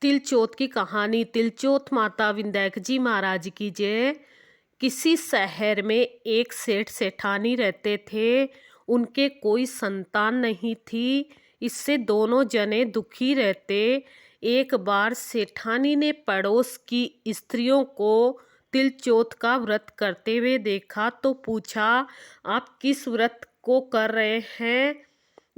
तिलचोत की कहानी। तिलचोत माता विंध्याक जी महाराज की जय। किसी शहर में एक सेठ सेठानी रहते थे। उनके कोई संतान नहीं थी। इससे दोनों जने दुखी रहते। एक बार सेठानी ने पड़ोस की स्त्रियों को तिलचोत का व्रत करते हुए देखा तो पूछा, आप किस व्रत को कर रहे हैं?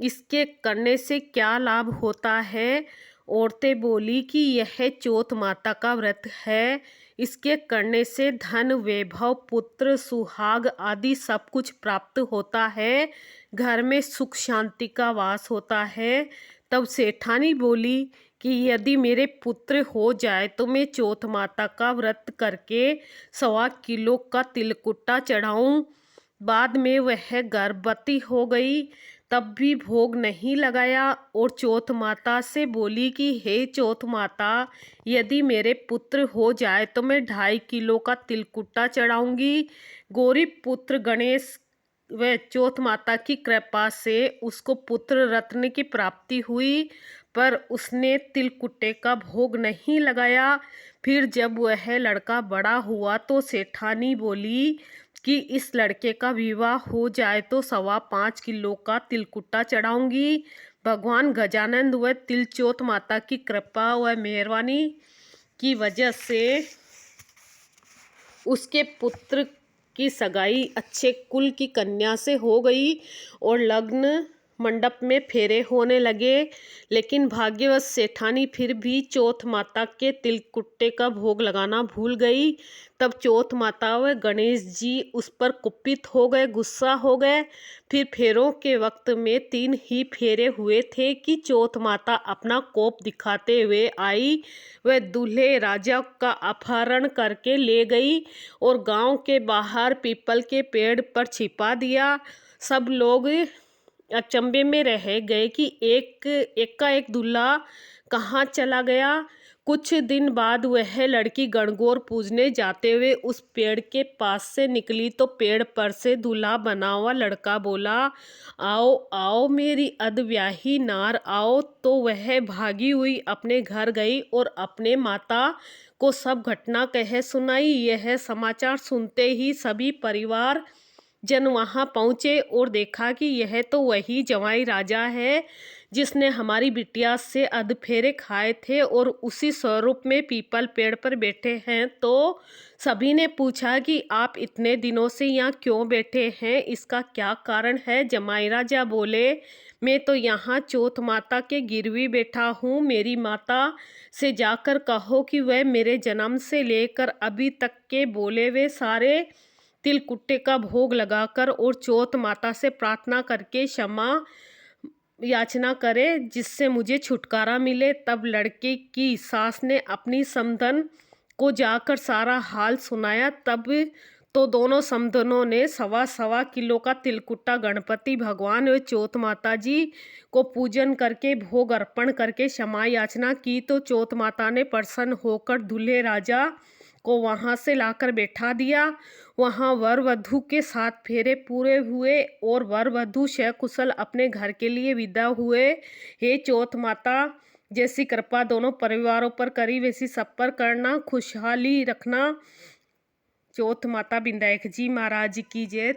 इसके करने से क्या लाभ होता है? औरतें बोली कि यह चौथ माता का व्रत है। इसके करने से धन वैभव पुत्र सुहाग आदि सब कुछ प्राप्त होता है। घर में सुख शांति का वास होता है। तब सेठानी बोली कि यदि मेरे पुत्र हो जाए तो मैं चौथ माता का व्रत करके 1.25 किलो का तिलकुट्टा चढ़ाऊं। बाद में वह गर्भवती हो गई, तब भी भोग नहीं लगाया और चौथ माता से बोली कि हे चौथ माता, यदि मेरे पुत्र हो जाए तो मैं 2.5 किलो का तिलकुट्टा चढ़ाऊंगी। गौरी पुत्र गणेश व चौथ माता की कृपा से उसको पुत्र रत्न की प्राप्ति हुई, पर उसने तिलकुट्टे का भोग नहीं लगाया। फिर जब वह लड़का बड़ा हुआ तो सेठानी बोली कि इस लड़के का विवाह हो जाए तो 5.25 किलो का तिलकुट्टा चढ़ाऊंगी। भगवान गजानंद व तिलचोत माता की कृपा व मेहरबानी की वजह से उसके पुत्र की सगाई अच्छे कुल की कन्या से हो गई और लग्न मंडप में फेरे होने लगे। लेकिन भाग्यवश सेठानी फिर भी चौथ माता के तिलकुट्टे का भोग लगाना भूल गई। तब चौथ माता व गणेश जी उस पर कुपित हो गए, गुस्सा हो गए। फिर फेरों के वक्त में 3 ही फेरे हुए थे कि चौथ माता अपना कोप दिखाते हुए आई। वह दूल्हे राजा का अपहरण करके ले गई और गांव के बाहर पीपल के पेड़ पर छिपा दिया। सब लोग अचंभे में रह गए कि एक दूल्हा कहाँ चला गया। कुछ दिन बाद वह लड़की गणगौर पूजने जाते हुए उस पेड़ के पास से निकली तो पेड़ पर से दूल्हा बना हुआ लड़का बोला, आओ आओ मेरी अधब्याही नार आओ। तो वह भागी हुई अपने घर गई और अपने माता को सब घटना कह सुनाई। यह समाचार सुनते ही सभी परिवार जन वहां पहुंचे और देखा कि यह तो वही जवाई राजा है जिसने हमारी बिटिया से अधफेरे खाए थे और उसी स्वरूप में पीपल पेड़ पर बैठे हैं। तो सभी ने पूछा कि आप इतने दिनों से यहाँ क्यों बैठे हैं, इसका क्या कारण है? जमाई राजा बोले, मैं तो यहाँ चौथ माता के गिरवी बैठा हूँ। मेरी माता से जाकर कहो कि वह मेरे जन्म से लेकर अभी तक के बोले वे सारे तिलकुट्टे का भोग लगाकर और चौथ माता से प्रार्थना करके क्षमा याचना करे जिससे मुझे छुटकारा मिले। तब लड़के की सास ने अपनी समधन को जाकर सारा हाल सुनाया। तब तो दोनों समधनों ने 1.25 किलो का तिलकुट्टा गणपति भगवान और चौथ माता जी को पूजन करके भोग अर्पण करके क्षमा याचना की। तो चौथ माता ने प्रसन्न होकर दूल्हे राजा को वहां से लाकर बैठा दिया। वहां वर वधू के 7 फेरे पूरे हुए और वर वधू सकुशल अपने घर के लिए विदा हुए। हे चौथ माता, जैसी कृपा दोनों परिवारों पर करी वैसी सब पर करना, खुशहाली रखना। चौथ माता विंध्याक जी महाराज की जय।